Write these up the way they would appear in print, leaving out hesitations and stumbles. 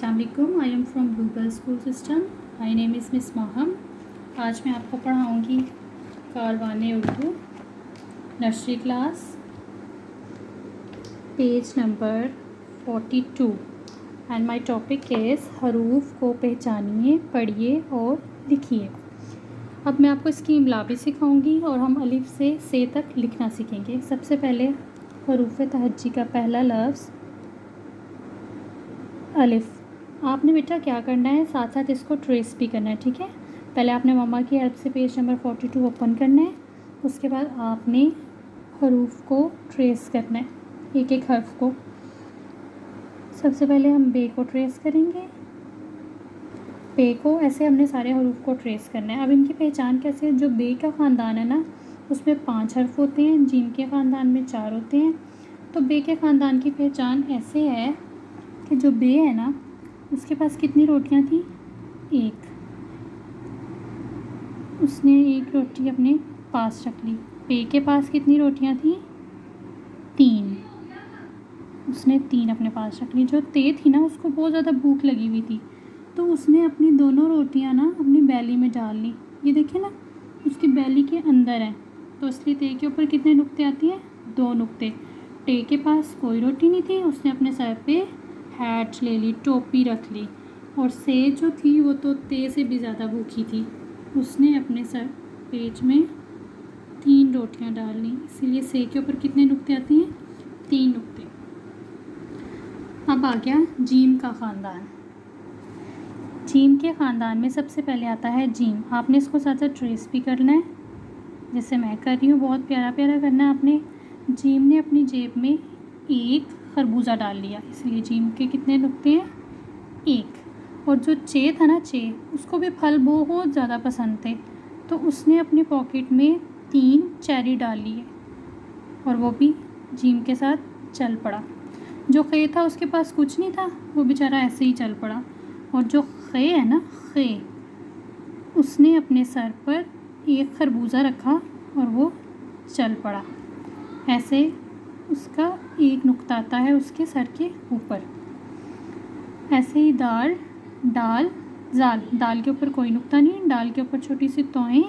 अस्सलाम वालेकुम। I am from Bluebell school system. My name is miss Maham. आज मैं आपको पढ़ाऊँगी Karwane Urdu nursery class, page number 42 and my topic is हरूफ को पहचानिए, पढ़िए और लिखिए। अब मैं आपको इसकी इमला भी सिखाऊंगी और हम अलिफ से तक लिखना सीखेंगे। सबसे पहले हरूफ तहज्जी का पहला लफ्ज़ अलिफ़। आपने बेटा क्या करना है, साथ साथ इसको ट्रेस भी करना है, ठीक है। पहले आपने मम्मा की हेल्प से पेज नंबर 42 ओपन करना है। उसके बाद आपने हरूफ को ट्रेस करना है, एक एक हर्फ को। सबसे पहले हम बे को ट्रेस करेंगे। बे को ऐसे हमने सारे हरूफ को ट्रेस करना है। अब इनकी पहचान कैसे है, जो बे का ख़ानदान है ना, उसमें 5 हर्फ होते हैं, जीम के ख़ानदान में 4 होते हैं। तो बे के ख़ानदान की पहचान ऐसे है कि जो बे है ना, उसके पास कितनी रोटियां थी, एक। उसने एक रोटी अपने पास रख ली। बे के पास कितनी रोटियां थी, 3। उसने 3 अपने पास रख ली। जो ते थी ना, उसको बहुत ज़्यादा भूख लगी हुई थी, तो उसने अपनी दोनों रोटियां ना अपनी बैली में डाल ली। ये देखिए ना, उसकी बैली के अंदर है, तो इसलिए ते के ऊपर कितने नुक्ते आती हैं, 2 नुक्ते। टे के पास कोई रोटी नहीं थी, उसने अपने सर पे हैट ले ली, टोपी रख ली। और से जो थी वो तो ते से भी ज़्यादा भूखी थी, उसने अपने सर पेज में 3 रोटियां डाल ली। इसीलिए से के ऊपर कितने नुक्ते आते हैं, 3 नुक्ते। अब आ गया जीम का ख़ानदान। जीम के ख़ानदान में सबसे पहले आता है जीम। आपने इसको साथ साथ ट्रेस भी करना है, जैसे मैं कर रही हूँ, बहुत प्यारा प्यारा करना है आपने। जीम ने अपनी जेब में एक खरबूजा डाल लिया, इसलिए जीम के कितने नुक्ते हैं, 1। और जो चे था ना, चे, उसको भी फल बहुत ज़्यादा पसंद थे, तो उसने अपने पॉकेट में 3 चेरी डाल लिए और वो भी जीम के साथ चल पड़ा। जो खे था उसके पास कुछ नहीं था, वो बेचारा ऐसे ही चल पड़ा। और जो खे है ना, खे, उसने अपने सर पर एक खरबूजा रखा और वो चल पड़ा। ऐसे उसका एक नुक्ता आता है उसके सर के ऊपर। ऐसे ही दाल, डाल, जाल। दाल के ऊपर कोई नुक्ता नहीं, डाल के ऊपर छोटी सी तोएं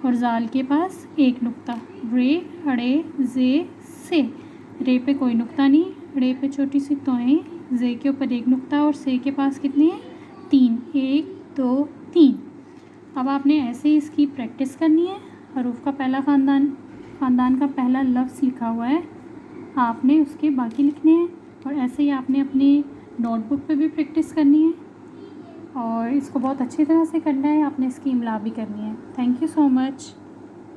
और जाल के पास एक नुक्ता। रे, अड़े, जे, से। रे पे कोई नुक्ता नहीं, रे पे छोटी सी तोएं, जे के ऊपर एक नुक्ता और से के पास कितने हैं, 3। 1 2 3। अब आपने ऐसे ही इसकी प्रैक्टिस करनी है। हरूफ का पहला ख़ानदान का पहला लफ्ज़ लिखा हुआ है, आपने उसके बाकी लिखने हैं। और ऐसे ही आपने अपनी नोटबुक पे भी प्रैक्टिस करनी है और इसको बहुत अच्छी तरह से करना है। आपने इसकी इमला भी करनी है। Thank you so much.